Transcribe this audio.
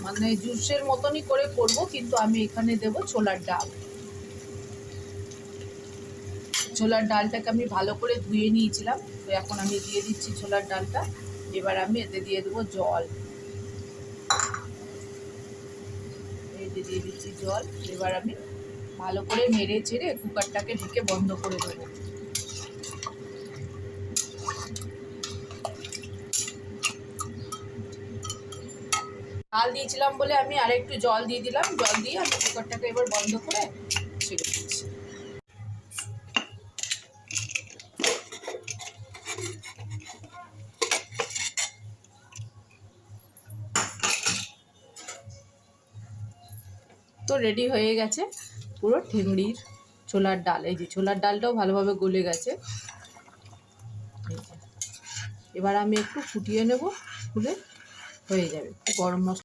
মানে জুসের মতনই করে করব, কিন্তু আমি এখানে দেব ছোলার ডাল। ছোলার ডালটাকে আমি ভালো করে ধুয়ে নিয়েছিলাম, তো এখন আমি দিয়ে দিচ্ছি ছোলার ডালটা। এবার আমি এতে দিয়ে দেবো জল, এই যে দিয়ে দিচ্ছি জল। এবার আমি ভালো করে নেড়ে চেড়ে কুকারটাকে ঢেকে বন্ধ করে দেবো। ডাল দিয়েছিলাম বলে আমি আরেকটু জল দিয়ে দিলাম, জল দিয়ে আমি কুকারটাকে এবার বন্ধ করে ছেড়ে দিচ্ছি। তো রেডি হয়ে গেছে পুরো ঠেংড়ির ছোলার ডাল। এই যে ছোলার ডালটাও ভালোভাবে গলে গেছে। এবার আমি একটু ফুটিয়ে নেব, ফুলে হয়ে যাবে। গরম মশলা